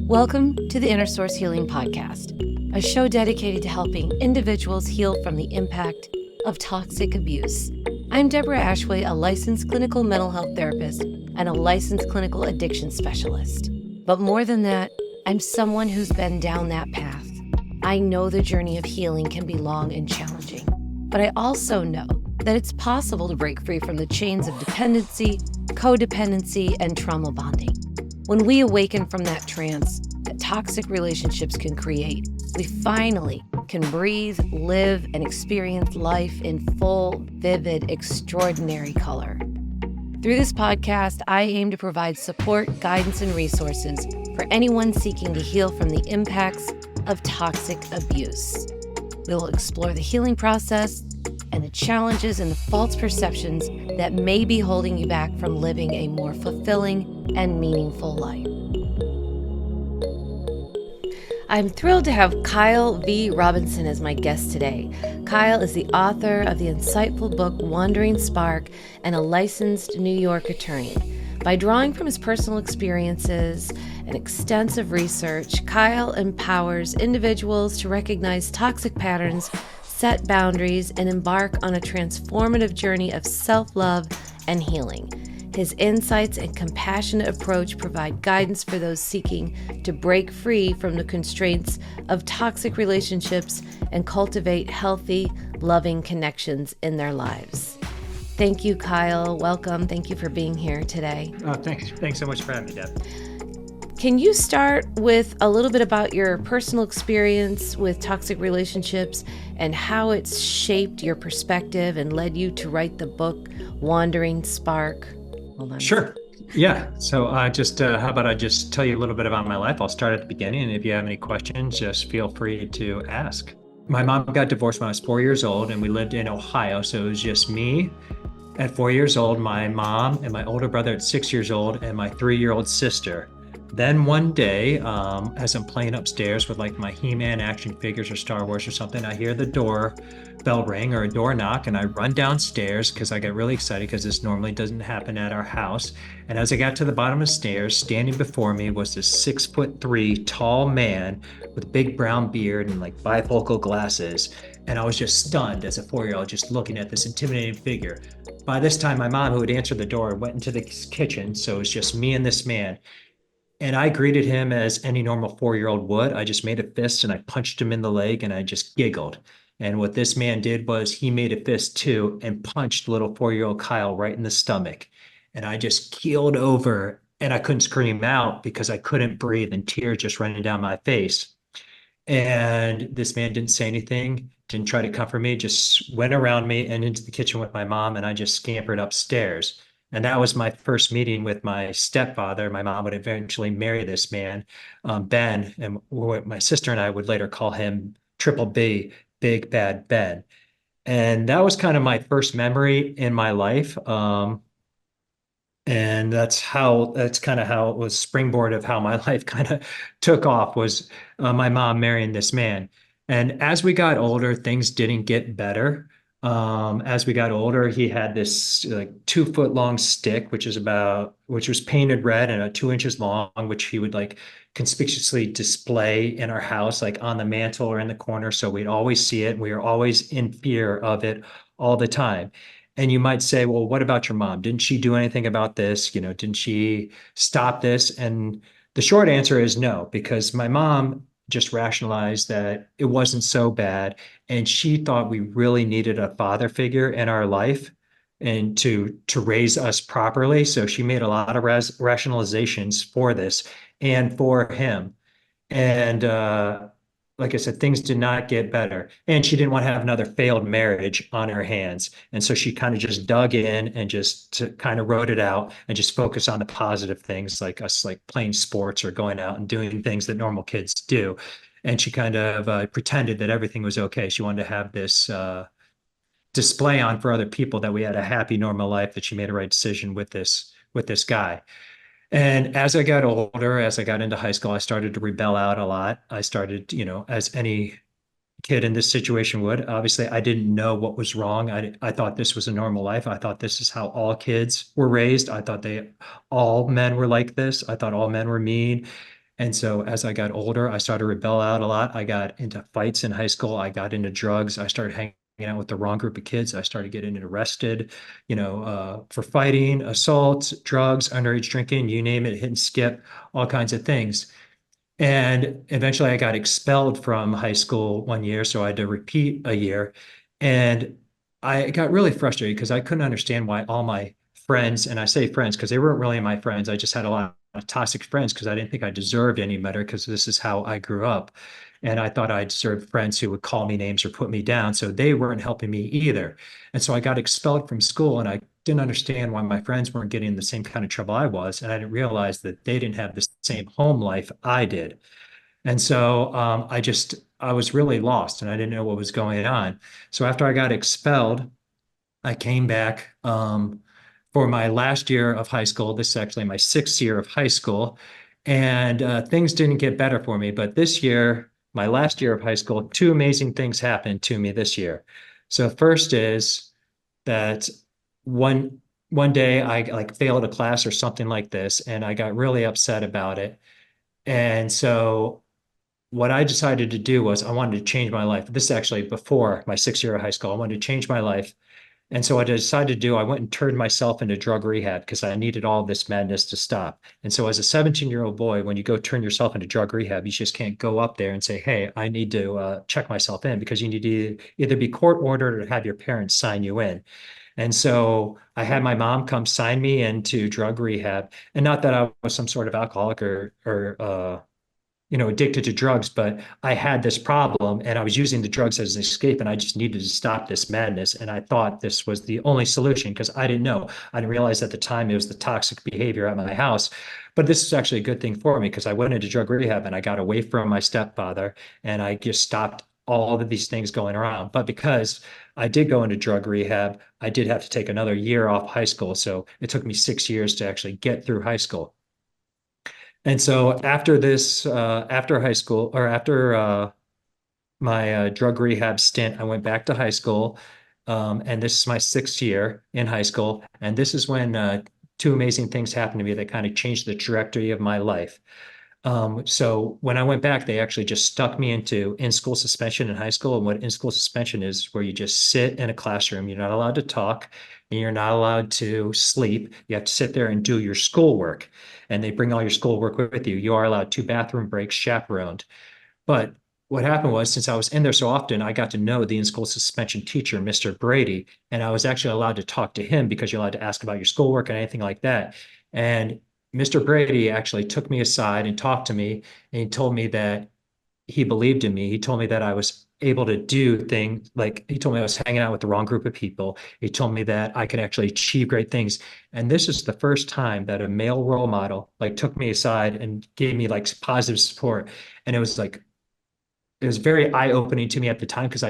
Welcome to the Inner Source Healing Podcast, a show dedicated to helping individuals heal from the impact of toxic abuse. I'm Deborah Ashway, a licensed clinical mental health therapist and a licensed clinical addiction specialist. But more than that, I'm someone who's been down that path. I know the journey of healing can be long and challenging, but I also know that it's possible to break free from the chains of dependency, codependency, and trauma bonding. When we awaken from that trance that toxic relationships can create, we finally can breathe, live, and experience life in full, vivid, extraordinary color. Through this podcast, I aim to provide support, guidance, and resources for anyone seeking to heal from the impacts of toxic abuse. We will explore the healing process and the challenges and the false perceptions that may be holding you back from living a more fulfilling and meaningful life. I'm thrilled to have Kyle V. Robinson as my guest today. Kyle is the author of the insightful book Wandering Spark and a licensed New York attorney. By drawing from his personal experiences and extensive research, Kyle empowers individuals to recognize toxic patterns, set boundaries, and embark on a transformative journey of self-love and healing. His insights and compassionate approach provide guidance for those seeking to break free from the constraints of toxic relationships and cultivate healthy, loving connections in their lives. Thank you, Kyle. Welcome. Thank you for being here today. Oh, thanks. Thanks so much for having me, Deb. Can you start with a little bit about your personal experience with toxic relationships and how it's shaped your perspective and led you to write the book, Wandering Spark? Hold on. Sure. Yeah. So how about I just tell you a little bit about my life? I'll start at the beginning. And if you have any questions, just feel free to ask. My mom got divorced when I was 4 years old and we lived in Ohio. So it was just me at 4 years old, my mom and my older brother at 6 years old, and my 3-year-old sister. Then one day, as I'm playing upstairs with like my He-Man action figures or Star Wars or something, I hear the door bell ring or a door knock, and I run downstairs because I get really excited because this normally doesn't happen at our house. And as I got to the bottom of the stairs, standing before me was this 6'3" tall man with a big brown beard and like bifocal glasses. And I was just stunned as a 4-year-old just looking at this intimidating figure. By this time, my mom, who had answered the door, went into the kitchen. So it was just me and this man. And I greeted him as any normal 4-year-old would. I just made a fist and I punched him in the leg and I just giggled. And what this man did was he made a fist too and punched little 4-year-old Kyle right in the stomach. And I just keeled over and I couldn't scream out because I couldn't breathe and tears just running down my face. And this man didn't say anything, didn't try to comfort me, just went around me and into the kitchen with my mom, and I just scampered upstairs. And that was my first meeting with my stepfather. My mom would eventually marry this man, Ben, and my sister and I would later call him Triple B, Big Bad Ben. And that was kind of my first memory in my life. And that's kind of how it was springboard of how my life kind of took off was my mom marrying this man. And as we got older, things didn't get better. As we got older, he had this like 2-foot long stick, which was painted red and 2 inches long, which he would like conspicuously display in our house, like on the mantle or in the corner. So we'd always see it. We were always in fear of it all the time. And you might say, well, what about your mom? Didn't she do anything about this? Didn't she stop this? And the short answer is no, because my mom just rationalized that it wasn't so bad. And she thought we really needed a father figure in our life and to raise us properly. So she made a lot of rationalizations for this and for him. And like I said, things did not get better. And she didn't want to have another failed marriage on her hands. And so she kind of just dug in and just kind of wrote it out and just focus on the positive things like us, like playing sports or going out and doing things that normal kids do. And she kind of pretended that everything was okay. She wanted to have this display on for other people that we had a happy, normal life, that she made a right decision with this guy. And as I got older, as I got into high school, I started to rebel out a lot. I started, as any kid in this situation would. Obviously, I didn't know what was wrong. I thought this was a normal life. I thought this is how all kids were raised. I thought all men were like this. I thought all men were mean. And so as I got older, I started to rebel out a lot. I got into fights in high school. I got into drugs. I started hanging out with the wrong group of kids. I started getting arrested, for fighting, assaults, drugs, underage drinking, you name it, hit and skip, all kinds of things. And eventually I got expelled from high school one year, so I had to repeat a year. And I got really frustrated because I couldn't understand why all my friends, and I say friends because they weren't really my friends. I just had a lot of toxic friends because I didn't think I deserved any better because this is how I grew up. And I thought I deserved friends who would call me names or put me down. So they weren't helping me either. And so I got expelled from school and I didn't understand why my friends weren't getting the same kind of trouble I was. And I didn't realize that they didn't have the same home life I did. And so I was really lost and I didn't know what was going on. So after I got expelled, I came back for my last year of high school. This is actually my sixth year of high school. And things didn't get better for me. But this year, my last year of high school, two amazing things happened to me this year. So first is that one one day I like failed a class or something like this, and I got really upset about it. And so what I decided to do was I wanted to change my life. This is actually before my sixth year of high school. I wanted to change my life. And so what I decided to do, I went and turned myself into drug rehab because I needed all this madness to stop. And so as a 17-year-old boy, when you go turn yourself into drug rehab, you just can't go up there and say, hey, I need to check myself in because you need to either be court ordered or have your parents sign you in. And so I had my mom come sign me into drug rehab. And not that I was some sort of alcoholic or addicted to drugs, but I had this problem and I was using the drugs as an escape and I just needed to stop this madness. And I thought this was the only solution because I didn't know. I didn't realize at the time it was the toxic behavior at my house. But this is actually a good thing for me because I went into drug rehab and I got away from my stepfather and I just stopped all of these things going around. But because I did go into drug rehab, I did have to take another year off high school. So it took me 6 years to actually get through high school. And so after this, after high school or after my drug rehab stint, I went back to high school. And this is my sixth year in high school. And this is when two amazing things happened to me that kind of changed the trajectory of my life. So when I went back, they actually just stuck me into in-school suspension in high school. And what in-school suspension is where you just sit in a classroom. You're not allowed to talk and you're not allowed to sleep. You have to sit there and do your schoolwork. And they bring all your schoolwork with you. You are allowed two bathroom breaks chaperoned. But what happened was, since I was in there so often, I got to know the in-school suspension teacher, Mr. Brady, and I was actually allowed to talk to him because you're allowed to ask about your schoolwork and anything like that. And Mr. Brady actually took me aside and talked to me, and he told me that he believed in me. He told me that I was able to do things like he told me I was hanging out with the wrong group of people. He told me that I could actually achieve great things. And this is the first time that a male role model like took me aside and gave me like positive support. And it was very eye-opening to me at the time because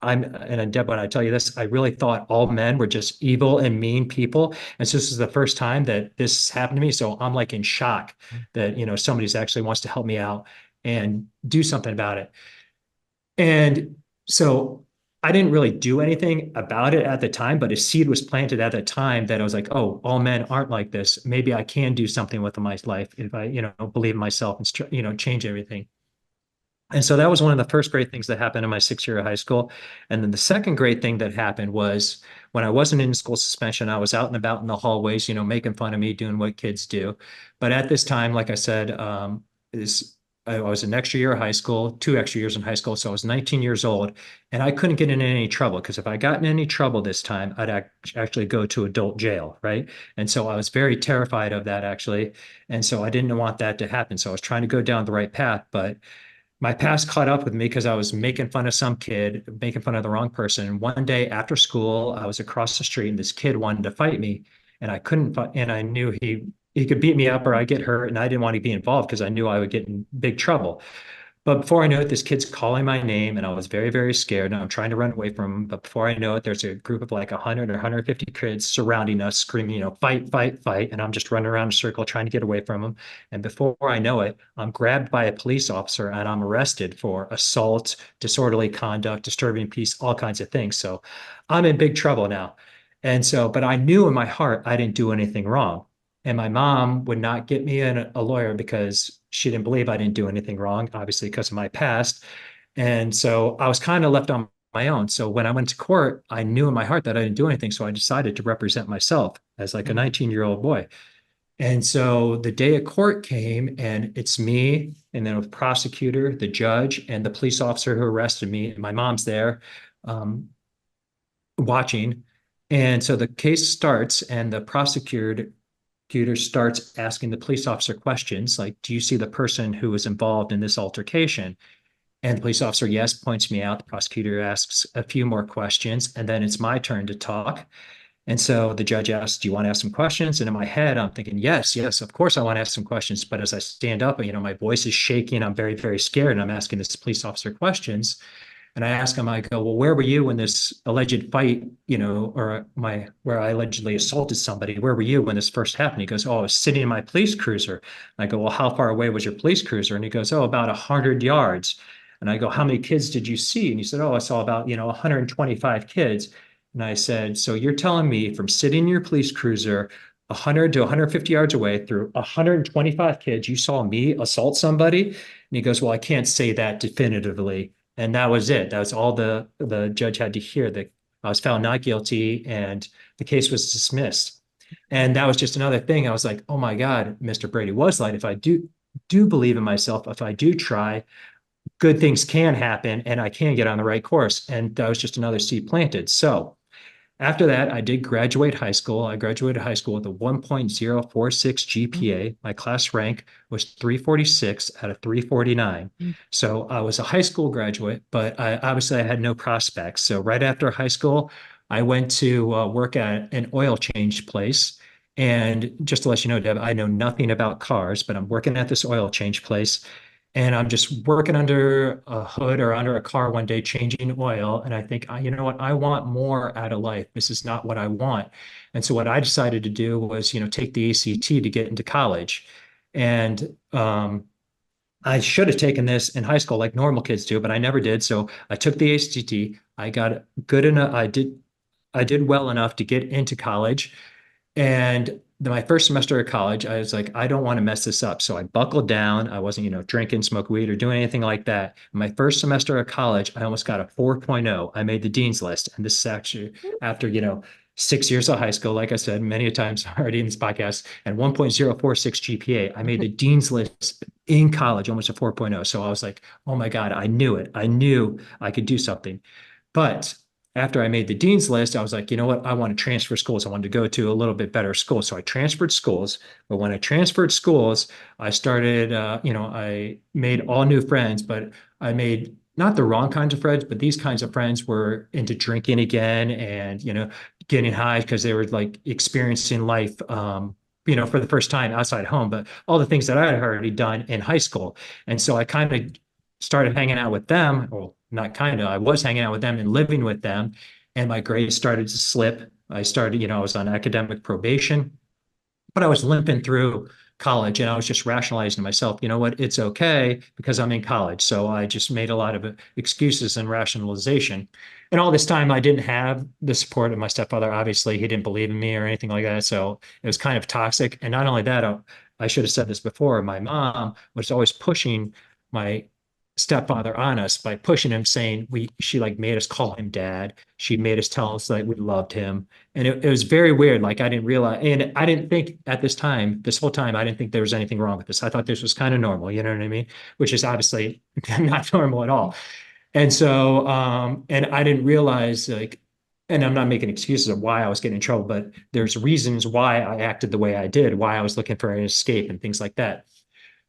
and Deb, when I tell you this, I really thought all men were just evil and mean people. And so this is the first time that this happened to me. So I'm like in shock that, somebody's actually wants to help me out and do something about it. And so I didn't really do anything about it at the time, but a seed was planted at the time that I was like, oh, all men aren't like this. Maybe I can do something with my life if I, believe in myself and, change everything. And so that was one of the first great things that happened in my sixth year of high school. And then the second great thing that happened was when I wasn't in school suspension, I was out and about in the hallways, making fun of me, doing what kids do. But at this time, like I said, is I was an extra year of high school, 2 extra years in high school. So I was 19 years old and I couldn't get in any trouble because if I got in any trouble this time, I'd actually go to adult jail, right? And so I was very terrified of that actually. And so I didn't want that to happen. So I was trying to go down the right path, but my past caught up with me because I was making fun of some kid, making fun of the wrong person. And one day after school, I was across the street and this kid wanted to fight me and I couldn't fight, and I knew he could beat me up or I get hurt and I didn't want to be involved because I knew I would get in big trouble. But before I know it, this kid's calling my name and I was very, very scared and I'm trying to run away from him. But before I know it, there's a group of like 100 or 150 kids surrounding us, screaming, fight, fight, fight. And I'm just running around in a circle trying to get away from them. And before I know it, I'm grabbed by a police officer and I'm arrested for assault, disorderly conduct, disturbing peace, all kinds of things. So I'm in big trouble now. And so, but I knew in my heart I didn't do anything wrong. And my mom would not get me a lawyer because she didn't believe I didn't do anything wrong, obviously because of my past. And so I was kind of left on my own. So when I went to court, I knew in my heart that I didn't do anything. So I decided to represent myself as like a 19-year-old boy. And so the day of court came, and it's me, and then a prosecutor, the judge, and the police officer who arrested me. And my mom's there um, watching. And so the case starts, and the prosecutor starts asking the police officer questions like, do you see the person who was involved in this altercation? And the police officer, yes, points me out. The prosecutor asks a few more questions, and then it's my turn to talk. And so the judge asks, do you want to ask some questions? And in my head, I'm thinking, yes, yes, of course I want to ask some questions. But as I stand up, my voice is shaking. I'm very, very scared. And I'm asking this police officer questions. And I ask him, I go, well, where were you when this alleged fight, or where I allegedly assaulted somebody, where were you when this first happened? He goes, oh, I was sitting in my police cruiser. And I go, well, how far away was your police cruiser? And he goes, oh, about 100 yards. And I go, how many kids did you see? And he said, oh, I saw about, 125 kids. And I said, so you're telling me from sitting in your police cruiser 100 to 150 yards away through 125 kids, you saw me assault somebody? And he goes, well, I can't say that definitively. And that was it. That was all the judge had to hear, that I was found not guilty and the case was dismissed. And that was just another thing. I was like, oh my God, Mr. Brady was like, if I do believe in myself, if I do try, good things can happen and I can get on the right course. And that was just another seed planted. So after that, I did graduate high school. I graduated high school with a 1.046 GPA. My class rank was 346 out of 349. So I was a high school graduate, but obviously I had no prospects. So right after high school, I went to work at an oil change place. And just to let you know, Deb, I know nothing about cars, but I'm working at this oil change place. And I'm just working under a hood or under a car one day, changing oil. And I think, you know what? I want more out of life. This is not what I want. And so what I decided to do was, take the ACT to get into college. And I should have taken this in high school like normal kids do, but I never did. So I took the ACT. I got good enough. I did well enough to get into college. And my first semester of college, I was like, I don't want to mess this up. So I buckled down. I wasn't, drinking, smoke weed or doing anything like that. My first semester of college, I almost got a 4.0. I made the dean's list. And this is actually after, 6 years of high school, like I said, many times already in this podcast, and 1.046 GPA. I made the dean's list in college, almost a 4.0. So I was like, oh my God, I knew it. I knew I could do something. But after I made the dean's list, I was like, you know what? I want to transfer schools. I wanted to go to a little bit better school. So I transferred schools. But when I transferred schools, I started, I made all new friends, but I made not the wrong kinds of friends, but these kinds of friends were into drinking again and, getting high because they were like experiencing life, for the first time outside home, but all the things that I had already done in high school. And so I kind of started hanging out with them. Well, not kind of, I was hanging out with them and living with them. And my grades started to slip. I started, I was on academic probation, but I was limping through college and I was just rationalizing to myself, you know what, it's okay because I'm in college. So I just made a lot of excuses and rationalization. And all this time, I didn't have the support of my stepfather. Obviously, he didn't believe in me or anything like that. So it was kind of toxic. And not only that, I should have said this before, my mom was always pushing my stepfather on us by pushing him, saying she like made us call him dad. She made us tell us like we loved him. And it was very weird. Like I didn't realize, and I didn't think at this whole time, I didn't think there was anything wrong with this. I thought this was kind of normal, you know what I mean? Which is obviously not normal at all. And so, and I didn't realize like, and I'm not making excuses of why I was getting in trouble, but there's reasons why I acted the way I did, why I was looking for an escape and things like that.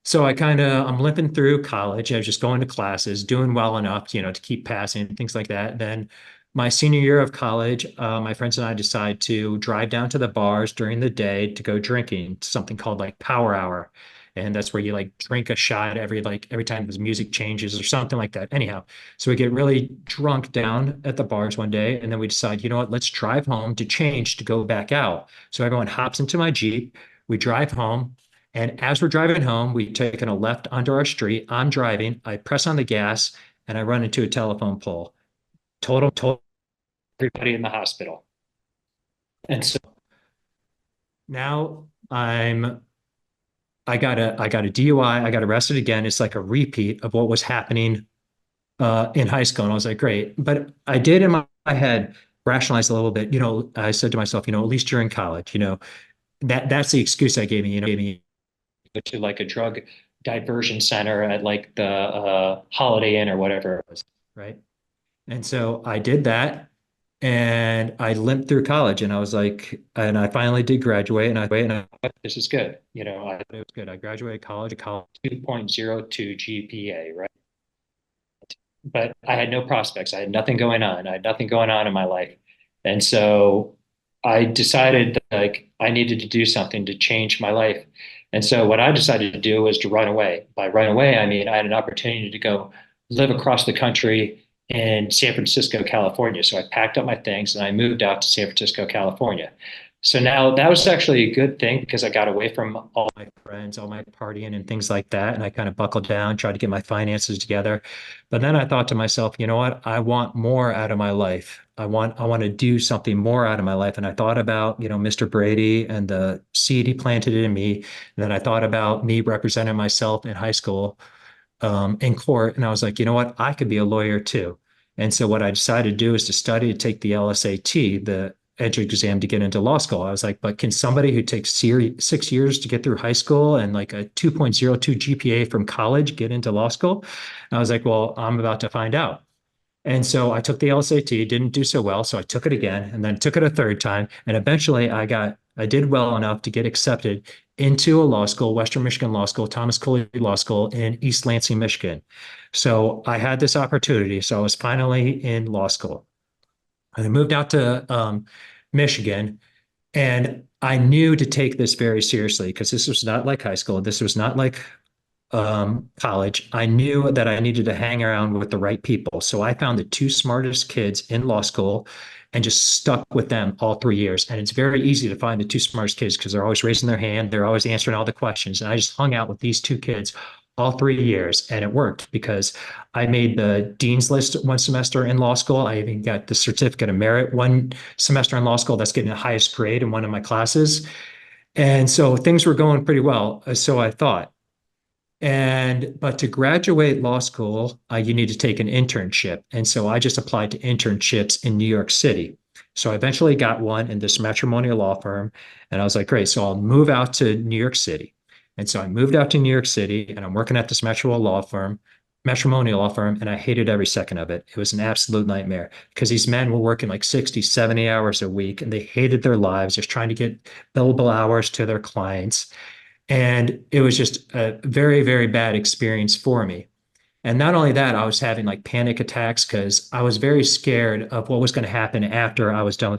So I'm limping through college. I was just going to classes, doing well enough, to keep passing, things like that. Then my senior year of college, my friends and I decide to drive down to the bars during the day to go drinking, something called like Power Hour. And that's where you like drink a shot every time the music changes or something like that. Anyhow, so we get really drunk down at the bars one day, and then we decide, you know what, let's drive home to change to go back out. So everyone hops into my Jeep, we drive home. And as we're driving home, we taken a left onto our street. I'm driving, I press on the gas, and I run into a telephone pole. Total, everybody in the hospital. And so now I'm I got a DUI. I got arrested again. It's like a repeat of what was happening in high school. And I was like, great. But I did in my head rationalize a little bit. I said to myself, at least you're in college. That's the excuse I gave me. Gave me to like a drug diversion center at like the Holiday Inn or whatever it was, right? And so I did that and I limped through college and I was like, and I finally did graduate and I thought, this is good. I thought it was good. I graduated college 2.02 GPA, right? But I had no prospects. I had nothing going on. I had nothing going on in my life. And so I decided that, like I needed to do something to change my life. And so what I decided to do was to run away. By run away, I mean I had an opportunity to go live across the country in San Francisco, California. So I packed up my things and I moved out to San Francisco, California. So now that was actually a good thing because I got away from all my friends, all my partying and things like that. And I kind of buckled down, tried to get my finances together. But then I thought to myself, you know what? I want more out of my life. I want to do something more out of my life. And I thought about, Mr. Brady and the seed he planted in me. And then I thought about me representing myself in high school, in court. And I was like, you know what? I could be a lawyer too. And so what I decided to do is to study to take the LSAT, the entrance exam to get into law school. I was like, but can somebody who takes 6 years to get through high school and like a 2.02 GPA from college get into law school? And I was like, well, I'm about to find out. And so I took the LSAT, didn't do so well. So I took it again and then took it a third time. And eventually I did well enough to get accepted into a law school, Western Michigan Law School, Thomas Colley Law School in East Lansing, Michigan. So I had this opportunity. So I was finally in law school. I moved out to Michigan and I knew to take this very seriously because this was not like high school. This was not like college. I knew that I needed to hang around with the right people. So I found the two smartest kids in law school and just stuck with them all 3 years. And it's very easy to find the two smartest kids because they're always raising their hand. They're always answering all the questions. And I just hung out with these two kids all 3 years. And it worked because I made the dean's list one semester in law school. I even got the certificate of merit one semester in law school. That's getting the highest grade in one of my classes. And so things were going pretty well. So I thought. But to graduate law school, you need to take an internship. And so I just applied to internships in New York City. So I eventually got one in this matrimonial law firm. And I was like, great. So I'll move out to New York City. And so I moved out to New York City and I'm working at this matrimonial law firm, and I hated every second of it. It was an absolute nightmare because these men were working like 60, 70 hours a week and they hated their lives, just trying to get billable hours to their clients. And it was just a very, very bad experience for me. And not only that, I was having like panic attacks because I was very scared of what was going to happen after I was done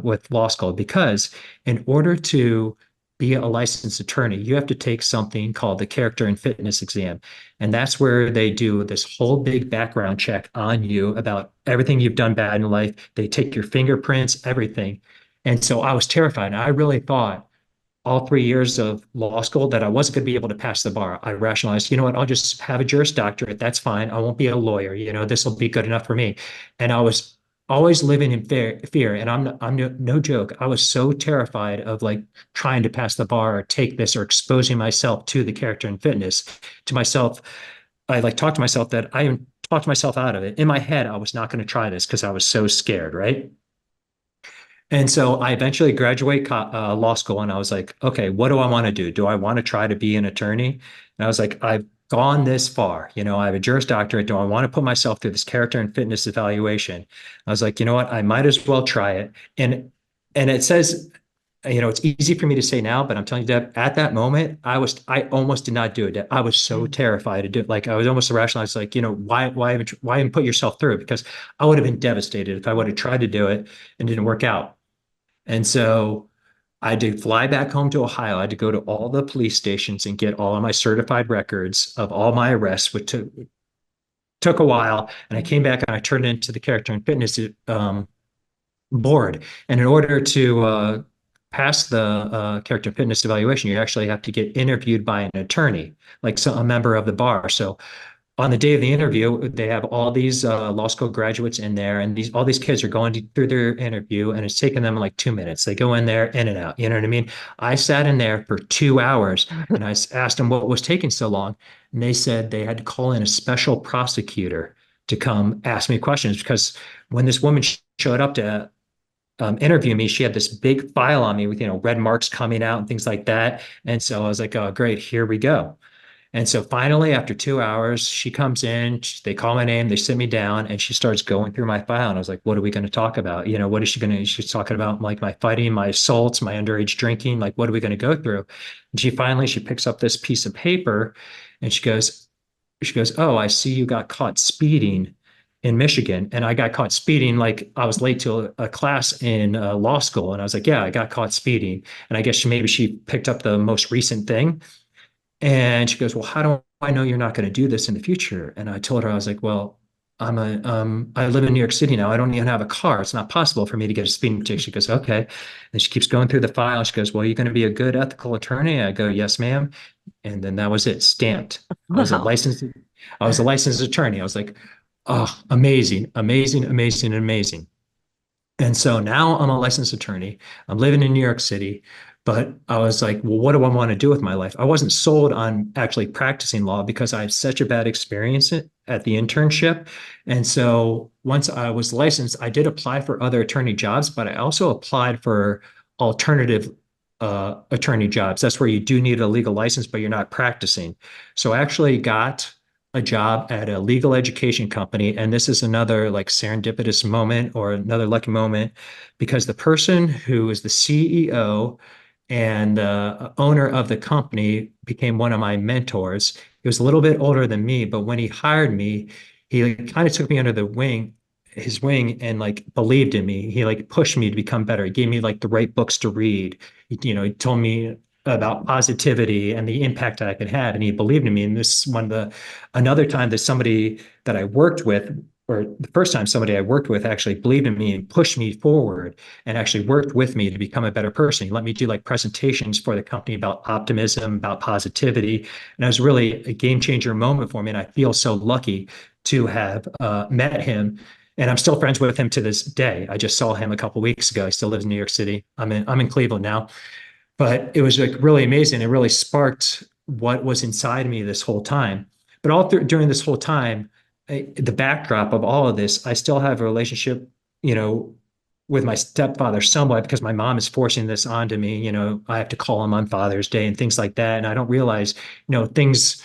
with law school. Because in order to be a licensed attorney, you have to take something called the character and fitness exam. And that's where they do this whole big background check on you about everything you've done bad in life. They take your fingerprints, everything. And so I was terrified. And I really thought all 3 years of law school that I wasn't going to be able to pass the bar. I rationalized, you know what, I'll just have a Juris Doctorate. That's fine. I won't be a lawyer. This will be good enough for me. And I was always living in fear. And I'm no joke. I was so terrified of like trying to pass the bar or take this or exposing myself to the character and fitness to myself. I like talked to myself that I talked myself out of it. In my head, I was not going to try this because I was so scared, right? And so I eventually graduate law school and I was like, okay, what do I want to do? Do I want to try to be an attorney? And I was like, I've gone this far. I have a Juris Doctorate. Do I want to put myself through this character and fitness evaluation? I was like, you know what? I might as well try it. And it says, it's easy for me to say now, but I'm telling you, Deb, at that moment, I almost did not do it. I was so terrified to do it. Like I was almost rationalized, like, why even put yourself through it? Because I would have been devastated if I would have tried to do it and didn't work out. And so I had to fly back home to Ohio. I had to go to all the police stations and get all of my certified records of all my arrests, which took a while. And I came back and I turned it into the character and fitness board. And in order to pass the character and fitness evaluation, you actually have to get interviewed by an attorney, like a member of the bar. So on the day of the interview, they have all these law school graduates in there, and these all these kids are through their interview, and it's taking them like 2 minutes. They go in there, in and out. You know what I mean? I sat in there for 2 hours, and asked them what was taking so long, and they said they had to call in a special prosecutor to come ask me questions because when this woman showed up to interview me, she had this big file on me with red marks coming out and things like that, and so I was like, oh, great, here we go. And so finally, after 2 hours, she comes in, they call my name, they sit me down, and she starts going through my file. And I was like, what are we going to talk about? What is she going to, she's talking about like my fighting, my assaults, my underage drinking, like, what are we going to go through? And she picks up this piece of paper and she goes, oh, I see you got caught speeding in Michigan. And I got caught speeding, like I was late to a class in law school. And I was like, yeah, I got caught speeding. And I guess maybe she picked up the most recent thing. And she goes, well, how do I know you're not going to do this in the future? And I told her, I was like, well, I live in New York City now. I don't even have a car. It's not possible for me to get a speeding ticket. She goes, okay. And she keeps going through the file. She goes, well, you're going to be a good ethical attorney. I go, yes, ma'am. And then that was it, stamped. Wow. I was a licensed attorney. I was like, oh, amazing, amazing, amazing, amazing. And so now I'm a licensed attorney. I'm living in New York City, but I was like, well, what do I want to do with my life? I wasn't sold on actually practicing law because I had such a bad experience at the internship. And so once I was licensed, I did apply for other attorney jobs, but I also applied for alternative attorney jobs. That's where you do need a legal license, but you're not practicing. So I actually got a job at a legal education company. And this is another like serendipitous moment or another lucky moment because the person who is the CEO and the owner of the company became one of my mentors. He was a little bit older than me, but when he hired me, he like, kind of took me under his wing and like believed in me. He like pushed me to become better. He gave me like the right books to read. He told me about positivity and the impact that I could have. And he believed in me. And this is another time that somebody that I worked with, or the first time somebody I worked with actually believed in me and pushed me forward and actually worked with me to become a better person. He let me do like presentations for the company about optimism, about positivity. And it was really a game changer moment for me. And I feel so lucky to have met him. And I'm still friends with him to this day. I just saw him a couple of weeks ago. He still lives in New York City. I'm in Cleveland now. But it was like really amazing. It really sparked what was inside me this whole time. But during this whole time, the backdrop of all of this, I still have a relationship, with my stepfather somewhat because my mom is forcing this onto me. I have to call him on Father's Day and things like that. And I don't realize, things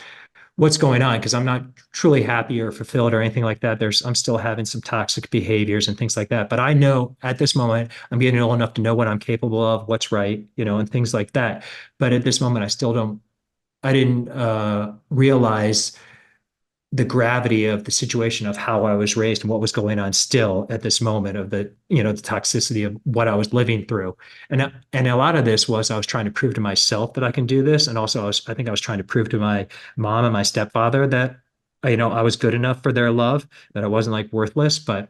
what's going on because I'm not truly happy or fulfilled or anything like that. I'm still having some toxic behaviors and things like that. But I know at this moment, I'm getting old enough to know what I'm capable of, what's right, and things like that. But at this moment, I didn't realize the gravity of the situation of how I was raised and what was going on still at this moment of the toxicity of what I was living through. And a lot of this was I was trying to prove to myself that I can do this. And also I think I was trying to prove to my mom and my stepfather that, I was good enough for their love, that I wasn't like worthless, but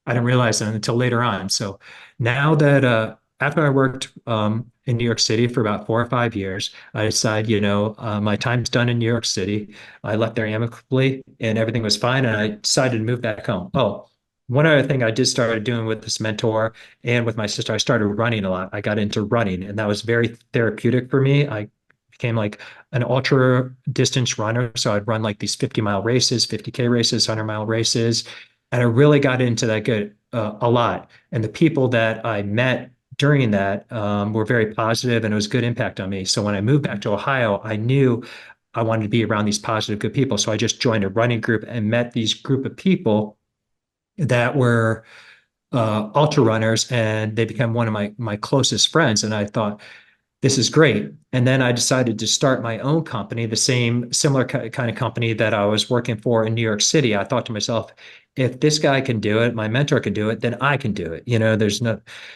I didn't realize that until later on. So now that after I worked in New York City for about 4 or 5 years, I decided, my time's done in New York City. I left there amicably and everything was fine. And I decided to move back home. Oh, one other thing I did started doing with this mentor and with my sister, I started running a lot. I got into running and that was very therapeutic for me. I became like an ultra distance runner. So I'd run like these 50-mile races, 50K races, 100-mile races. And I really got into that a lot. And the people that I met during that were very positive and it was good impact on me. So when I moved back to Ohio, I knew I wanted to be around these positive, good people. So I just joined a running group and met these group of people that were ultra runners and they became one of my closest friends. And I thought, this is great. And then I decided to start my own company, the similar kind of company that I was working for in New York City. I thought to myself, if this guy can do it, my mentor can do it, then I can do it.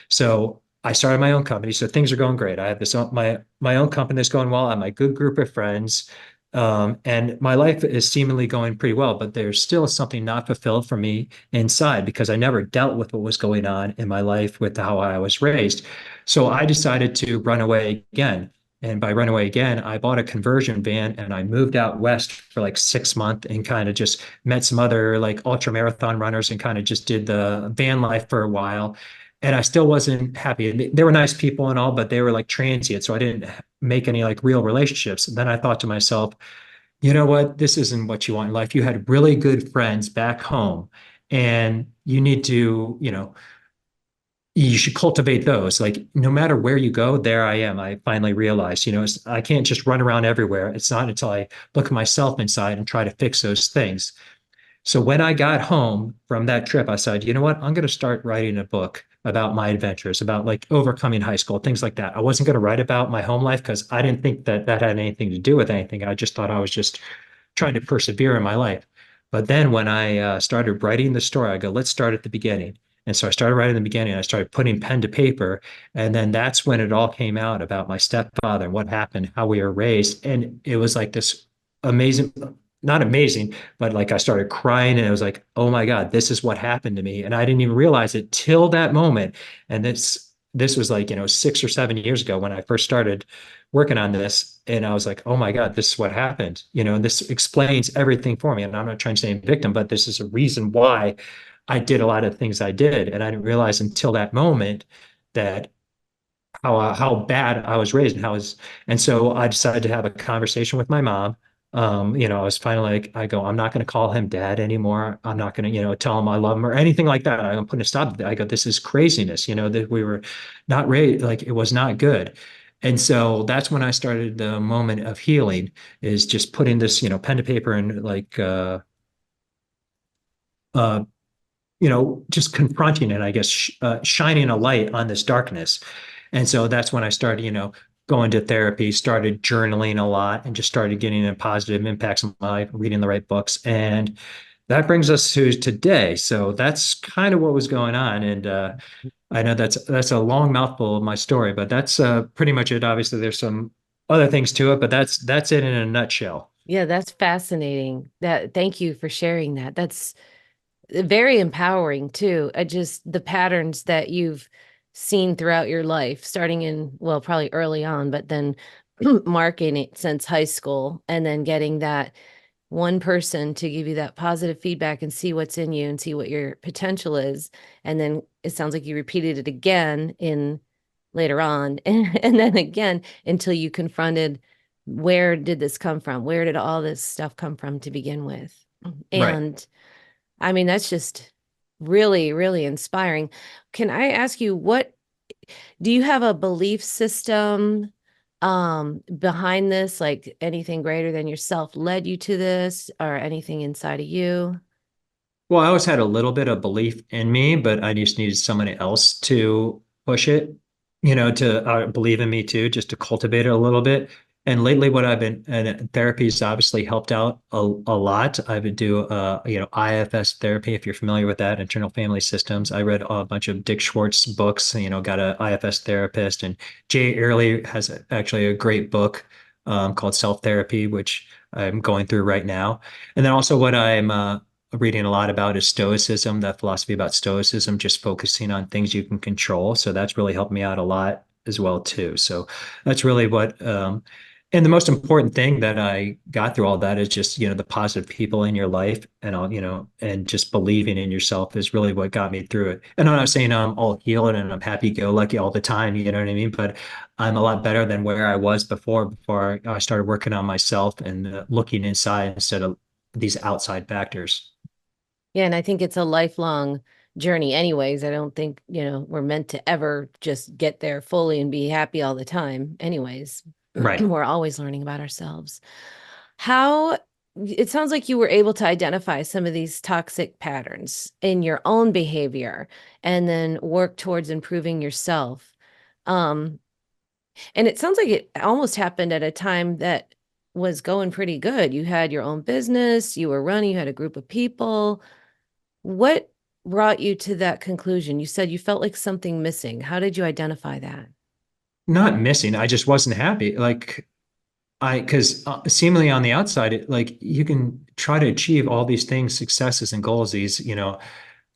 So I started my own company. So things are going great. I have my own company that's going well. I have my good group of friends. And my life is seemingly going pretty well, but there's still something not fulfilled for me inside because I never dealt with what was going on in my life with how I was raised. So I decided to run away again. And by run away again, I bought a conversion van and I moved out west for like 6 months and kind of just met some other like ultra marathon runners and kind of just did the van life for a while. And I still wasn't happy. They were nice people and all, but they were like transient. So I didn't make any like real relationships. And then I thought to myself, you know what? This isn't what you want in life. You had really good friends back home and you need to, you should cultivate those. Like no matter where you go, there I am. I finally realized, I can't just run around everywhere. It's not until I look at myself inside and try to fix those things. So when I got home from that trip, I said, you know what? I'm going to start writing a book about my adventures, about like overcoming high school, things like that. I wasn't going to write about my home life because I didn't think that that had anything to do with anything. I just thought I was just trying to persevere in my life. But then when I started writing the story, I go, let's start at the beginning. And so I started writing in the beginning. I started putting pen to paper. And then that's when it all came out about my stepfather and what happened, how we were raised. And it was like this amazing, not amazing, but like I started crying and it was like, oh my God, this is what happened to me. And I didn't even realize it till that moment. And this was like, 6 or 7 years ago when I first started working on this. And I was like, oh my God, this is what happened. And this explains everything for me. And I'm not trying to say I'm a victim, but this is a reason why I did a lot of things I did. And I didn't realize until that moment that how bad I was raised and and so I decided to have a conversation with my mom. I was finally like, I go, I'm not going to call him dad anymore. I'm not going to, tell him I love him or anything like that. I'm putting a stop to that. I go, this is craziness, that we were not raised, like it was not good. And so that's when I started the moment of healing is just putting this, pen to paper and like, uh, just confronting it, I guess, shining a light on this darkness. And so that's when I started, going to therapy, started journaling a lot, and just started getting a positive impacts on my life, reading the right books. And that brings us to today. So that's kind of what was going on. And I know that's a long mouthful of my story, but that's pretty much it. Obviously, there's some other things to it, but that's it in a nutshell. Yeah, that's fascinating. Thank you for sharing that. That's very empowering too. Just the patterns that you've seen throughout your life, starting in, well, probably early on, but then marking it since high school and then getting that one person to give you that positive feedback and see what's in you and see what your potential is. And then it sounds like you repeated it again in later on and then again until you confronted, where did this come from? Where did all this stuff come from to begin with? Right. And I mean, that's just really, really inspiring. Can I ask you, what do you have a belief system behind this? Like anything greater than yourself led you to this, or anything inside of you? Well, I always had a little bit of belief in me, but I just needed somebody else to push it, to believe in me too, just to cultivate it a little bit. And lately, what I've been, and therapy has obviously helped out a lot. I would do, IFS therapy, if you're familiar with that, internal family systems. I read a bunch of Dick Schwartz books, got a IFS therapist. And Jay Earley has actually a great book called Self Therapy, which I'm going through right now. And then also what I'm reading a lot about is Stoicism, that philosophy about Stoicism, just focusing on things you can control. So that's really helped me out a lot as well too. So that's really and the most important thing that I got through all that is just, the positive people in your life and all, and just believing in yourself is really what got me through it. And I'm not saying I'm all healed and I'm happy go lucky all the time, you know what I mean? But I'm a lot better than where I was before I started working on myself and looking inside instead of these outside factors. Yeah, and I think it's a lifelong journey anyways. I don't think, we're meant to ever just get there fully and be happy all the time anyways. Right. We're always learning about ourselves. How it sounds like you were able to identify some of these toxic patterns in your own behavior and then work towards improving yourself. Um, and it sounds like it almost happened at a time that was going pretty good. You had your own business, you were running, you had a group of people. What brought you to that conclusion? You said you felt like something missing. How did you identify that? Not missing. I just wasn't happy. Like because seemingly on the outside, like you can try to achieve all these things, successes and goals, these,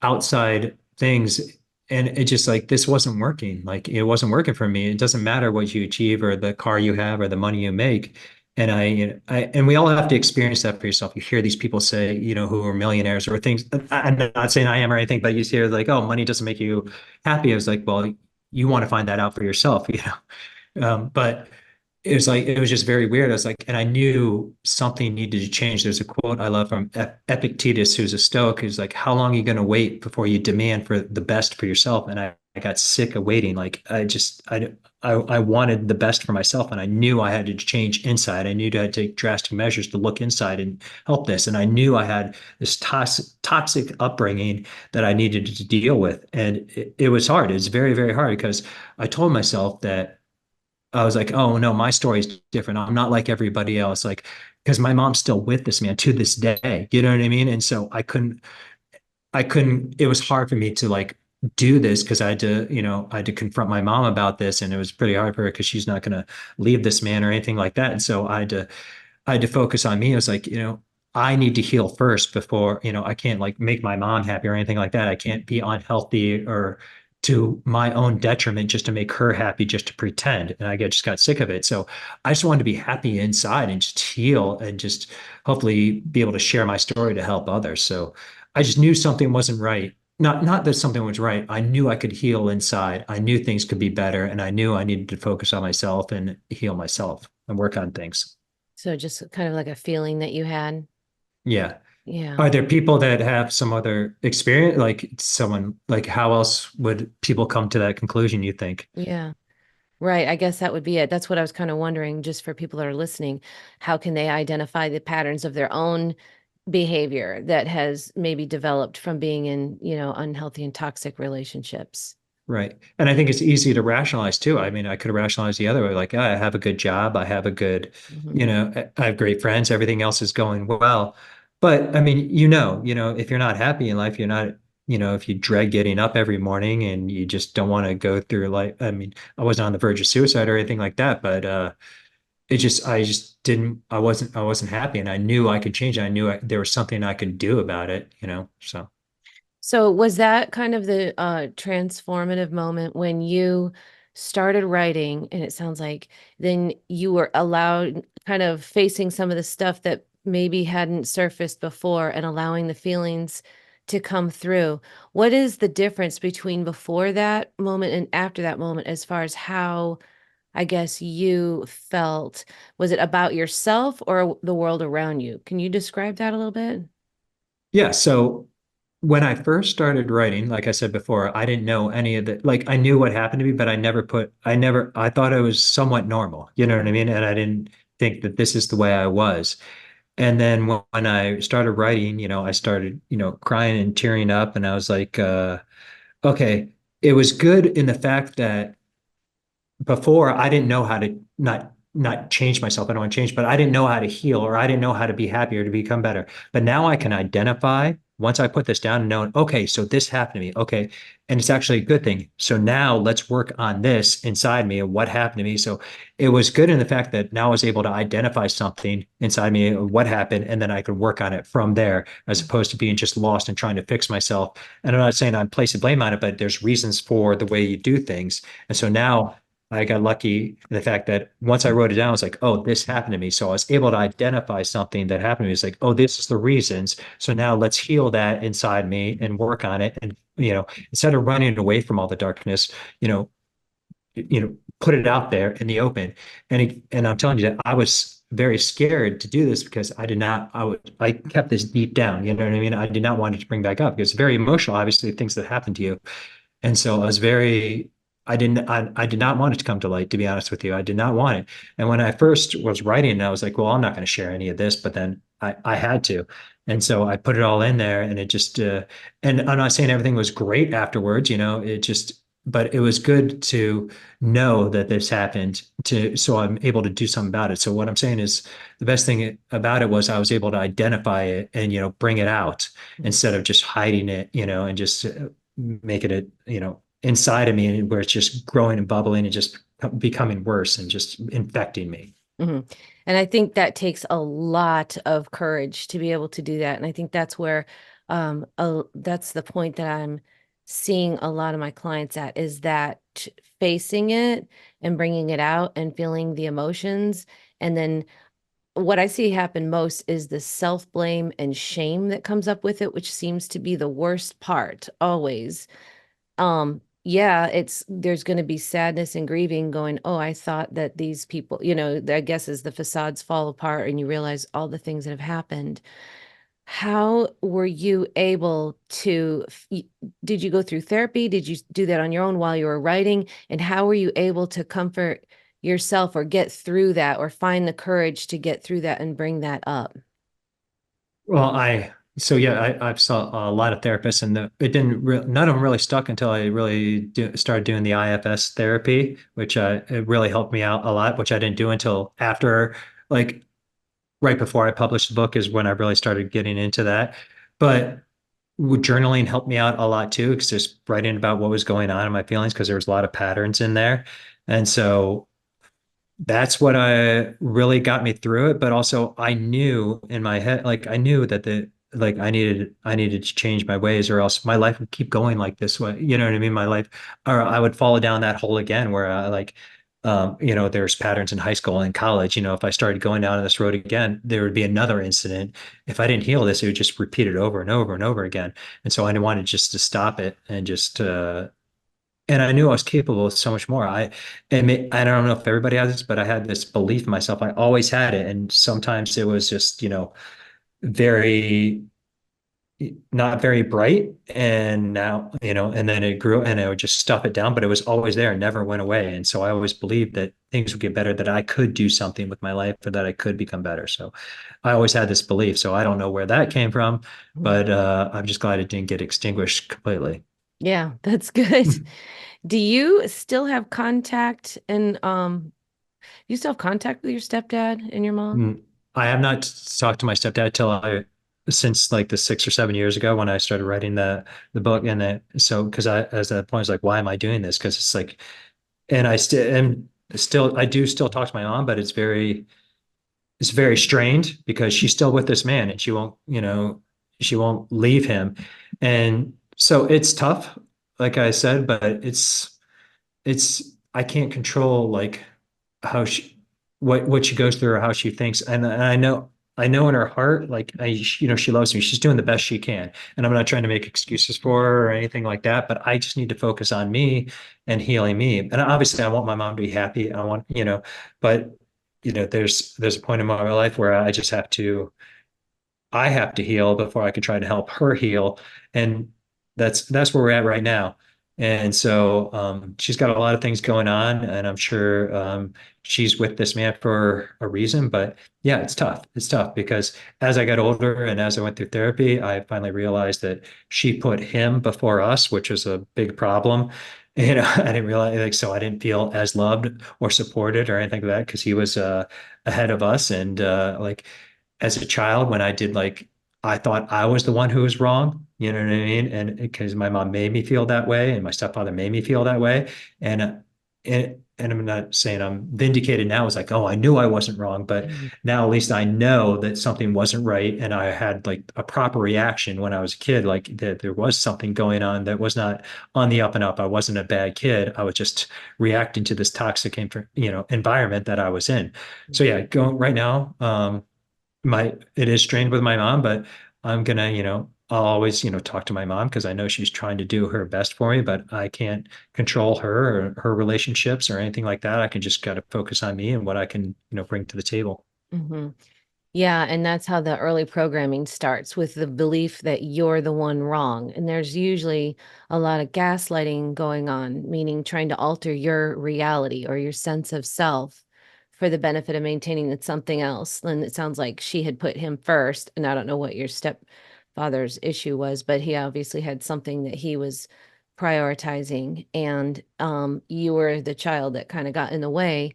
outside things and it just like this wasn't working. Like it wasn't working for me. It doesn't matter what you achieve or the car you have or the money you make. And and we all have to experience that for yourself. You hear these people say, who are millionaires or things. I'm not saying I am or anything, but you hear like, oh, money doesn't make you happy. I was like, well, you want to find that out for yourself, but it was like it was just very weird. I was like, and I knew something needed to change. There's a quote I love from Epictetus, who's a Stoic, who's like, "How long are you going to wait before you demand for the best for yourself?" And I got sick of waiting. Like I wanted the best for myself, and I knew I had to change inside. I knew I had to take drastic measures to look inside and help this. And I knew I had this toxic upbringing that I needed to deal with, and it was hard. It was very, very hard because I told myself that. I was like, oh no, my story's different. I'm not like everybody else. Like, because my mom's still with this man to this day. You know what I mean? And so it was hard for me to like do this because I had to confront my mom about this. And it was pretty hard for her because she's not gonna leave this man or anything like that. And so I had to focus on me. I was like, I need to heal first before, I can't like make my mom happy or anything like that. I can't be unhealthy or to my own detriment just to make her happy, just to pretend. And just got sick of it. So I just wanted to be happy inside and just heal and just hopefully be able to share my story to help others. So I just knew something wasn't right. Not that something was right. I knew I could heal inside. I knew things could be better. And I knew I needed to focus on myself and heal myself and work on things. So just kind of like a feeling that you had. Yeah. Yeah. Are there people that have some other experience, like someone, like how else would people come to that conclusion, you think? Yeah. Right. I guess that would be it. That's what I was kind of wondering, just for people that are listening, how can they identify the patterns of their own behavior that has maybe developed from being in, unhealthy and toxic relationships? Right. And I think it's easy to rationalize too. I mean, I could rationalize the other way, like, I have a good job, I have a good, Hmm. I have great friends, everything else is going well. But I mean, if you're not happy in life, you're not, if you dread getting up every morning and you just don't want to go through life. I mean, I wasn't on the verge of suicide or anything like that, but I just didn't, I wasn't happy and I knew I could change it. I knew there was something I could do about it, so. So was that kind of the transformative moment when you started writing, and it sounds like then you were allowed kind of facing some of the stuff that maybe hadn't surfaced before and allowing the feelings to come through. What is the difference between before that moment and after that moment as far as how, I guess, you felt? Was it about yourself or the world around you? Can you describe that a little bit? Yeah, so when I first started writing, like I said before, I didn't know any of the, like I knew what happened to me, but I thought I was somewhat normal, you know what I mean? And I didn't think that this is the way I was. And then when I started writing, I started, crying and tearing up, and I was like, okay, it was good in the fact that before I didn't know how to not change myself. I don't want to change, but I didn't know how to heal or I didn't know how to be happier to become better. But now I can identify once I put this down and know, okay, so this happened to me. Okay. And it's actually a good thing. So now let's work on this inside me and what happened to me. So it was good in the fact that now I was able to identify something inside me, what happened, and then I could work on it from there, as opposed to being just lost and trying to fix myself. And I'm not saying I'm placing blame on it, but there's reasons for the way you do things. And so now I got lucky in the fact that once I wrote it down, I was like, oh, this happened to me. So I was able to identify something that happened to me. It's like, oh, this is the reasons. So now let's heal that inside me and work on it. And, instead of running away from all the darkness, you know, put it out there in the open. And I'm telling you that I was very scared to do this because I kept this deep down. You know what I mean? I did not want it to bring back up because it's very emotional, obviously, things that happen to you. And so I did not want it to come to light, to be honest with you. I did not want it. And when I first was writing, I was like, well, I'm not going to share any of this, but then I had to. And so I put it all in there and it just, and I'm not saying everything was great afterwards, but it was good to know that this happened so I'm able to do something about it. So what I'm saying is the best thing about it was I was able to identify it and, bring it out instead of just hiding it, and just making it, inside of me where it's just growing and bubbling and just becoming worse and just infecting me. Hmm. And I think that takes a lot of courage to be able to do that. And I think that's where, that's the point that I'm seeing a lot of my clients at, is that facing it and bringing it out and feeling the emotions. And then what I see happen most is the self-blame and shame that comes up with it, which seems to be the worst part always. Yeah, there's going to be sadness and grieving going, oh, I thought that these people, I guess as the facades fall apart and you realize all the things that have happened. How were you able to, did you go through therapy? Did you do that on your own while you were writing? And how were you able to comfort yourself or get through that or find the courage to get through that and bring that up? Well, so yeah, I've saw a lot of therapists, and it didn't none of them really stuck until I really started doing the IFS therapy, which it really helped me out a lot, which I didn't do until after, like right before I published the book is when I really started getting into that. But journaling helped me out a lot too, because just writing about what was going on in my feelings, because there was a lot of patterns in there. And so that's what I really got me through it. But also I knew in my head, like I knew that I needed to change my ways, or else my life would keep going like this way. You know what I mean? My life, or I would fall down that hole again where I like, there's patterns in high school and college. If I started going down this road again, there would be another incident. If I didn't heal this, it would just repeat it over and over and over again. And so I wanted just to stop it and just and I knew I was capable of so much more. I don't know if everybody has this, but I had this belief in myself. I always had it. And sometimes it was just, very, not very bright. And now, and then it grew and I would just stuff it down, but it was always there and never went away. And so I always believed that things would get better, that I could do something with my life or that I could become better. So I always had this belief. So I don't know where that came from, but I'm just glad it didn't get extinguished completely. Yeah, that's good. Do you still have contact and you still have contact with your stepdad and your mom? Mm, I have not talked to my stepdad since like the 6 or 7 years ago when I started writing the book. And so because I as that point I was like, why am I doing this? Because it's like, and I do still talk to my mom, but it's very strained because she's still with this man and she won't leave him. And so it's tough, like I said, but it's I can't control like how she what she goes through or how she thinks. And I know in her heart, like she loves me. She's doing the best she can. And I'm not trying to make excuses for her or anything like that, but I just need to focus on me and healing me. And obviously I want my mom to be happy. But there's a point in my life where I have to heal before I can try to help her heal. And that's where we're at right now. And so she's got a lot of things going on, and I'm sure she's with this man for a reason. But yeah, it's tough. It's tough because as I got older and as I went through therapy, I finally realized that she put him before us, which was a big problem. I didn't realize, like, so I didn't feel as loved or supported or anything like that because he was ahead of us. And like as a child, when I thought I was the one who was wrong, you know what I mean? And because my mom made me feel that way and my stepfather made me feel that way. And I'm not saying I'm vindicated now. It's like, oh, I knew I wasn't wrong, but Mhm. now at least I know that something wasn't right. And I had like a proper reaction when I was a kid, like that there was something going on that was not on the up and up. I wasn't a bad kid. I was just reacting to this toxic, environment that I was in. So yeah, going right now, it is strained with my mom, but I'm gonna, I'll always, talk to my mom because I know she's trying to do her best for me, but I can't control her or her relationships or anything like that. I can just gotta focus on me and what I can, bring to the table. Mhm. Yeah, and that's how the early programming starts with the belief that you're the one wrong. And there's usually a lot of gaslighting going on, meaning trying to alter your reality or your sense of self for the benefit of maintaining that something else. And it sounds like she had put him first. And I don't know what your stepfather's issue was, but he obviously had something that he was prioritizing. And you were the child that kind of got in the way.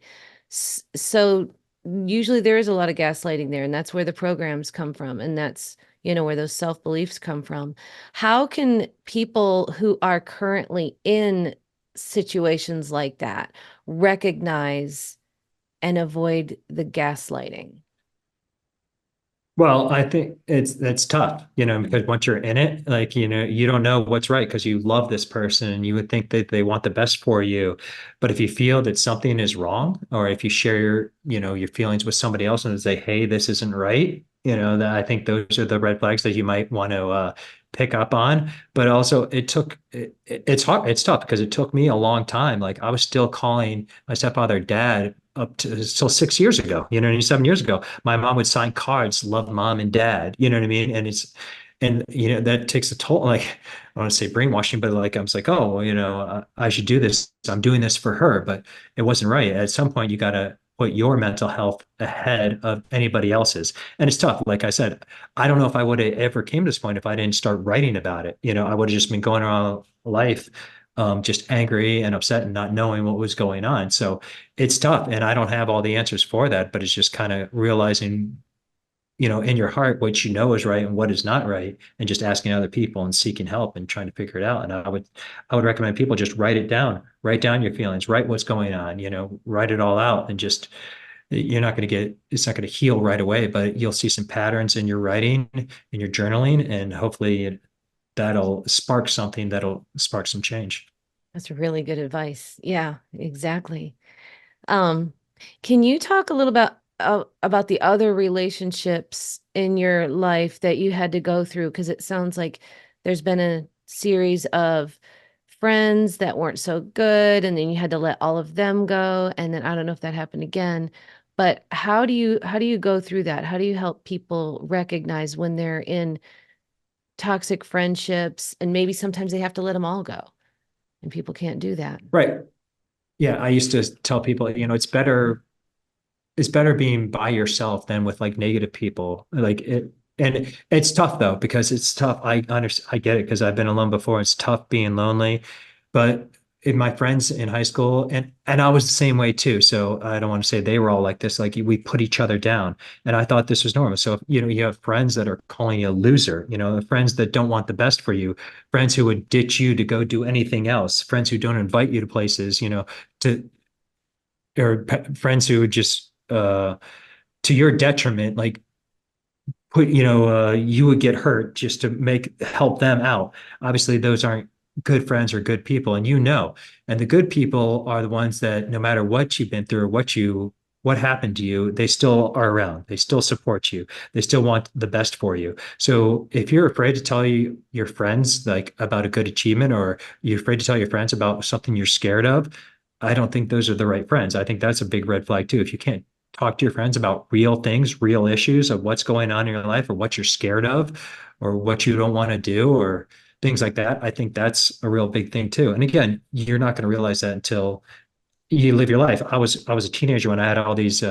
So usually there is a lot of gaslighting there, and that's where the programs come from, and that's where those self-beliefs come from. How can people who are currently in situations like that recognize and avoid the gaslighting? Well, I think it's tough, because once you're in it, like, you don't know what's right because you love this person and you would think that they want the best for you. But if you feel that something is wrong, or if you share your feelings with somebody else and say, hey, this isn't right, that I think those are the red flags that you might want to pick up on. But also it's hard, it's tough because it took me a long time. Like I was still calling my stepfather dad up to still 6 years ago, 7 years ago. My mom would sign cards, love mom and dad, you know what I mean? And that takes a toll. Like, I want to say brainwashing, but like, I was like, oh, well, I should do this. I'm doing this for her, but it wasn't right. At some point, you got to put your mental health ahead of anybody else's. And it's tough. Like I said, I don't know if I would have ever came to this point if I didn't start writing about it. I would have just been going around life, just angry and upset and not knowing what was going on. So it's tough. And I don't have all the answers for that, but it's just kind of realizing, in your heart, what is right and what is not right, and just asking other people and seeking help and trying to figure it out. And I would recommend people just write it down, write down your feelings, write what's going on, write it all out, and just, it's not going to heal right away, but you'll see some patterns in your writing, in your journaling, and hopefully that'll spark something that'll spark some change. That's really good advice. Yeah, exactly. Um, can you talk a little about the other relationships in your life that you had to go through? Because it sounds like there's been a series of friends that weren't so good, and then you had to let all of them go, and then I don't know if that happened again. But how do you go through that? How do you help people recognize when they're in toxic friendships, and maybe sometimes they have to let them all go, and people can't do that? Right. Yeah. I used to tell people, it's better being by yourself than with like negative people. Like it, and it's tough though, because it's tough. I get it because I've been alone before. It's tough being lonely, but in my friends in high school, and I was the same way too. So I don't want to say they were all like this. Like we put each other down, and I thought this was normal. So you have friends that are calling you a loser. Friends that don't want the best for you, friends who would ditch you to go do anything else, friends who don't invite you to places. To or friends who would just to your detriment, like you would get hurt just to help them out. Obviously those aren't good friends or good people, and the good people are the ones that no matter what you've been through or what happened to you, they still are around, they still support you, they still want the best for you. So if you're afraid to tell your friends like about a good achievement, or you're afraid to tell your friends about something you're scared of, I don't think those are the right friends. I think that's a big red flag too. If you can't talk to your friends about real things, real issues of what's going on in your life, or what you're scared of, or what you don't want to do, or things like that, I think that's a real big thing too. And again, you're not going to realize that until you live your life. I was a teenager when I had all these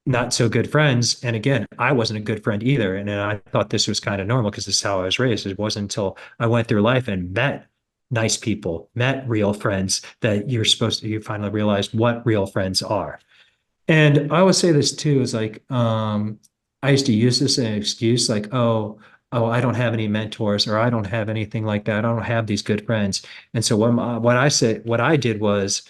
not so good friends. And again, I wasn't a good friend either. And then I thought this was kind of normal because this is how I was raised. It wasn't until I went through life and met nice people, met real friends, that you finally realize what real friends are. And I would say this too, is like, I used to use this as an excuse, like, oh, I don't have any mentors, or I don't have anything like that. I don't have these good friends. And so what I did was,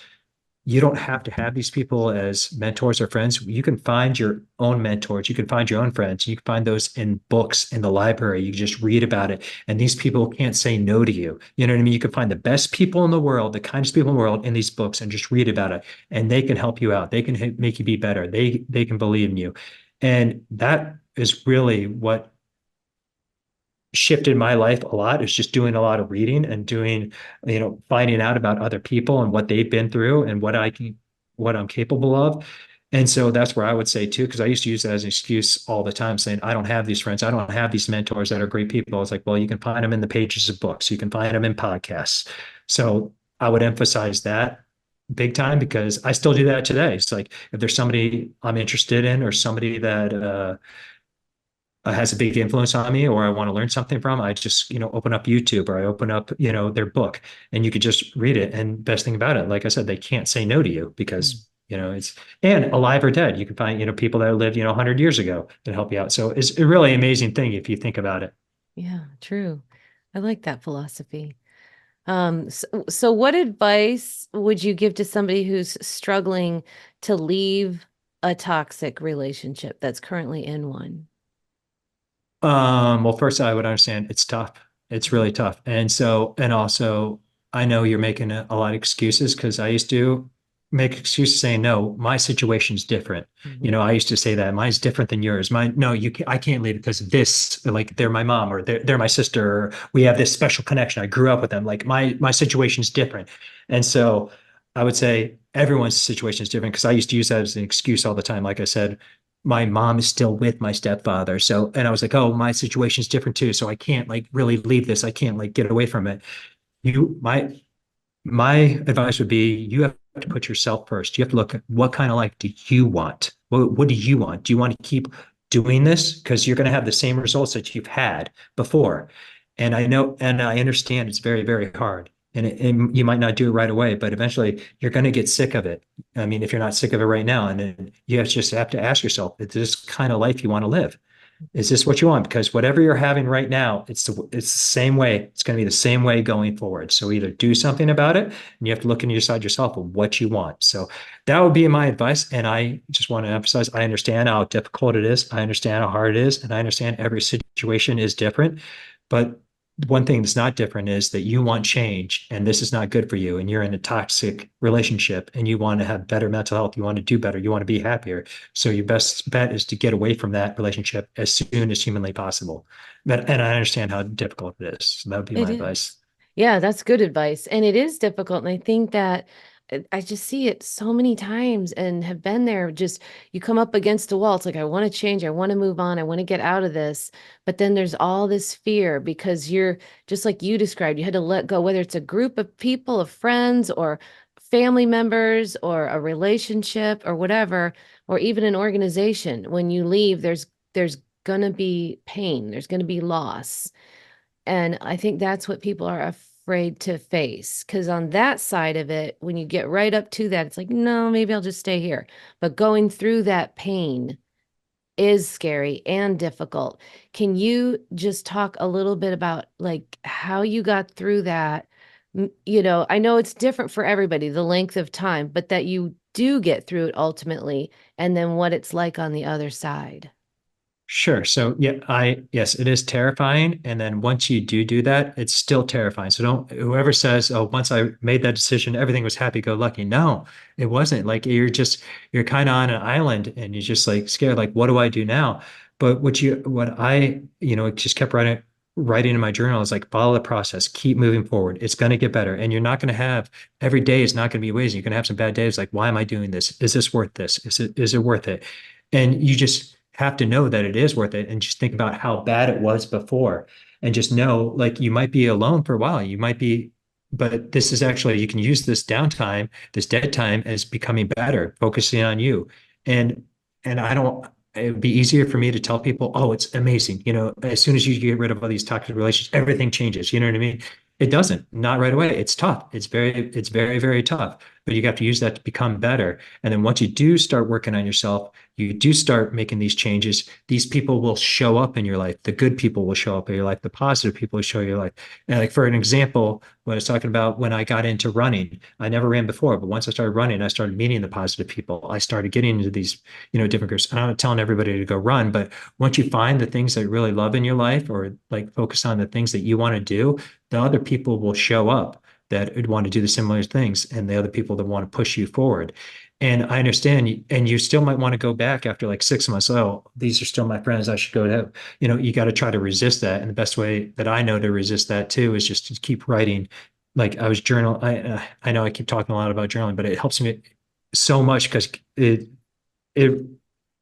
you don't have to have these people as mentors or friends. You can find your own mentors. You can find your own friends. You can find those in books in the library. You can just read about it. And these people can't say no to you. You know what I mean? You can find the best people in the world, the kindest people in the world in these books, and just read about it. And they can help you out. They can make you be better. They can believe in you. And that is really what shifted my life a lot, is just doing a lot of reading and finding out about other people and what they've been through and what I'm capable of. And so that's where I would say too, because I used to use that as an excuse all the time, saying, I don't have these friends. I don't have these mentors that are great people. It's like, well, you can find them in the pages of books. You can find them in podcasts. So I would emphasize that big time, because I still do that today. It's like, if there's somebody I'm interested in, or somebody that, has a big influence on me, or I want to learn something from, I just, open up YouTube, or I open up, their book, and you could just read it. And best thing about it, like I said, they can't say no to you, because, it's, and alive or dead, you can find, people that lived, 100 years ago that help you out. So it's a really amazing thing if you think about it. Yeah, true. I like that philosophy. So what advice would you give to somebody who's struggling to leave a toxic relationship that's currently in one? Well, first I would understand it's tough. It's really tough. And so, and also I know you're making a lot of excuses because I used to make excuses saying, no, my situation's different. You Mhm. know, I used to say that mine's different than yours. Mine, no, I can't leave it because of this, like they're my mom or they're my sister, or we have this special connection. I grew up with them. Like my situation's different. And so I would say everyone's situation is different because I used to use that as an excuse all the time. Like I said, my mom is still with my stepfather. So, and I was like, oh, my situation is different too. So I can't like really leave this. I can't like get away from it. You, my advice would be you have to put yourself first. You have to look at what kind of life do you want? What do you want? Do you want to keep doing this? Because you're going to have the same results that you've had before. And I know, and I understand it's very, very hard. And you might not do it right away, but eventually you're going to get sick of it. I mean, if you're not sick of it right now, and then just have to ask yourself, is this kind of life you want to live? Is this what you want? Because whatever you're having right now, it's the same way. It's going to be the same way going forward. So either do something about it, and you have to look inside yourself of what you want. So that would be my advice. And I just want to emphasize, I understand how difficult it is. I understand how hard it is, and I understand every situation is different. But one thing that's not different is that you want change, and this is not good for you. And you're in a toxic relationship, and you want to have better mental health. You want to do better. You want to be happier. So your best bet is to get away from that relationship as soon as humanly possible. But and I understand how difficult it is. So that would be It my is. advice. Yeah, that's good advice. And it is difficult. And I think that I just see it so many times and have been there. Just you come up against a wall. It's like, I want to change. I want to move on. I want to get out of this. But then there's all this fear because you're just like you described, you had to let go, whether it's a group of people, of friends, or family members, or a relationship, or whatever, or even an organization. When you leave, there's gonna be pain, there's gonna be loss. And I think that's what people are afraid to face. Because on that side of it, when you get right up to that, it's like, no, maybe I'll just stay here. But going through that pain is scary and difficult. Can you just talk a little bit about like how you got through that? I know it's different for everybody, the length of time, but that you do get through it ultimately, and then what it's like on the other side. Sure. So yeah, yes, it is terrifying. And then once you do that, it's still terrifying. So don't, whoever says, oh, once I made that decision, everything was happy go lucky. No, it wasn't. Like you're kind of on an island and you're just like scared, like, what do I do now? But what I, just kept writing in my journal is like, follow the process, keep moving forward. It's going to get better. And you're not going to have, every day is not going to be amazing. You're going to have some bad days. Like, why am I doing this? Is this worth this? Is it worth it? And you just have to know that it is worth it and just think about how bad it was before and just know like you might be alone for a while. You might be, but this is actually, you can use this downtime, this dead time as becoming better, focusing on you. And, and I don't, it would be easier for me to tell people, oh, it's amazing. As soon as you get rid of all these toxic relations, everything changes. You know what I mean? It doesn't, not right away. It's tough. It's very, very tough, but you have to use that to become better. And then once you do start working on yourself, you do start making these changes, these people will show up in your life. The good people will show up in your life. The positive people will show your life. And like for an example, what I was talking about when I got into running, I never ran before, but once I started running, I started meeting the positive people. I started getting into these, different groups. And I'm not telling everybody to go run, but once you find the things that you really love in your life or like focus on the things that you want to do, the other people will show up that would want to do the similar things and the other people that want to push you forward. And I understand, and you still might want to go back after like 6 months. Oh, these are still my friends. I should go to, you got to try to resist that. And the best way that I know to resist that too is just to keep writing. Like I was journal. I know I keep talking a lot about journaling, but it helps me so much because it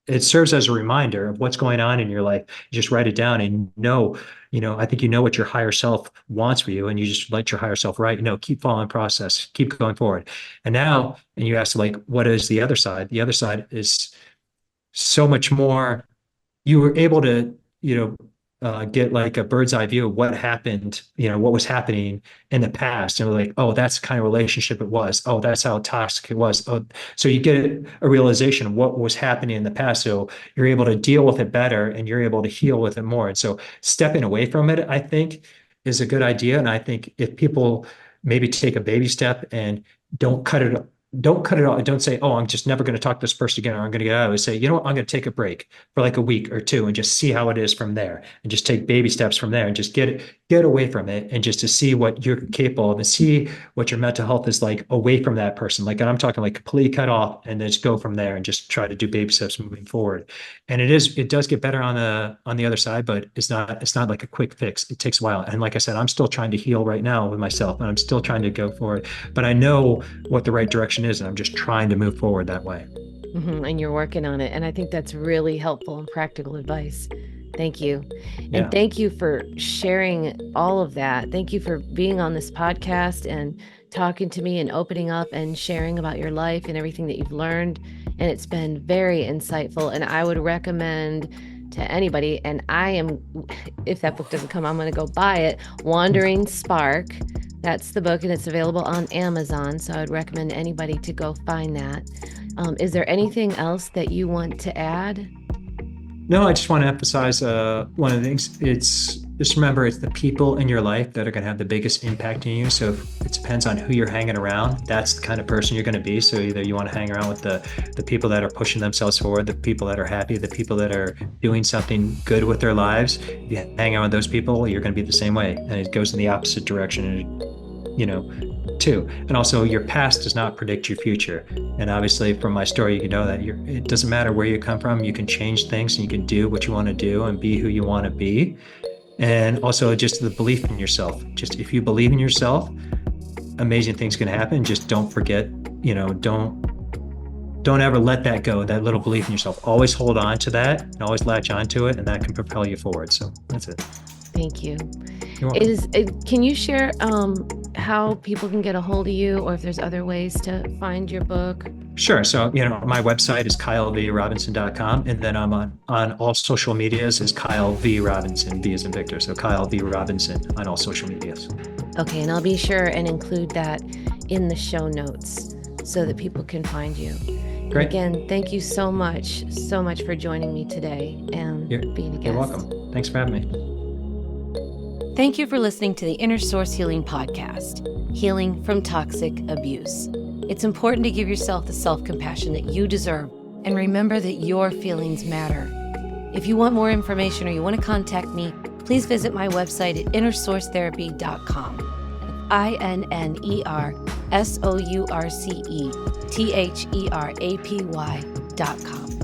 it serves as a reminder of what's going on in your life. You just write it down and I think you know what your higher self wants for you, and you just let your higher self write, keep following process, keep going forward. And you ask like, what is the other side? The other side is so much more. You were able to, get like a bird's eye view of what happened, what was happening in the past. And like, oh, that's the kind of relationship it was. Oh, that's how toxic it was. Oh, so you get a realization of what was happening in the past. So you're able to deal with it better and you're able to heal with it more. And so stepping away from it, I think, is a good idea. And I think if people maybe take a baby step and don't cut it don't cut it off. Don't say, oh, I'm just never going to talk to this person again, or I'm going to get out of it. Say, you know what, I'm going to take a break for like a week or two and just see how it is from there, and just take baby steps from there, and just get away from it, and just to see what you're capable of, and see what your mental health is like away from that person. Like, and I'm talking like completely cut off, and then just go from there and just try to do baby steps moving forward. And it does get better on the other side, but it's not like a quick fix. It takes a while. And like I said, I'm still trying to heal right now with myself, and I'm still trying to go forward, but I know what the right direction is, and I'm just trying to move forward that way. And you're working on it. And I think that's really helpful and practical advice. Thank you. Yeah. And thank you for sharing all of that. Thank you for being on this podcast and talking to me and opening up and sharing about your life and everything that you've learned. And it's been very insightful. And I would recommend to anybody, and if that book doesn't come, I'm going to go buy it, Wandering Spark. That's the book, and it's available on Amazon. So I would recommend anybody to go find that. Is there anything else that you want to add? No, I just want to emphasize one of the things. It's just remember, it's the people in your life that are going to have the biggest impact on you. So it depends on who you're hanging around. That's the kind of person you're going to be. So either you want to hang around with the people that are pushing themselves forward, the people that are happy, the people that are doing something good with their lives. If you hang out with those people, you're going to be the same way, and it goes in the opposite direction. Too. And also, your past does not predict your future. And obviously, from my story, you know that it doesn't matter where you come from. You can change things, and you can do what you want to do and be who you want to be. And also, just the belief in yourself. Just if you believe in yourself, amazing things can happen. Just don't forget, don't ever let that go, that little belief in yourself. Always hold on to that and always latch onto it, and that can propel you forward. So that's it. Thank you. You're welcome. Can you share how people can get a hold of you, or if there's other ways to find your book? Sure. So, my website is kylevrobinson.com, and then I'm on all social medias as Kyle V. Robinson, V as in Victor. So Kyle V. Robinson on all social medias. Okay, and I'll be sure and include that in the show notes so that people can find you. Great. Again, thank you so much for joining me today and being a guest. You're welcome. Thanks for having me. Thank you for listening to the Inner Source Healing Podcast, Healing from Toxic Abuse. It's important to give yourself the self-compassion that you deserve, and remember that your feelings matter. If you want more information or you want to contact me, please visit my website at innersourcetherapy.com. INNERSOURCETHERAPY.com.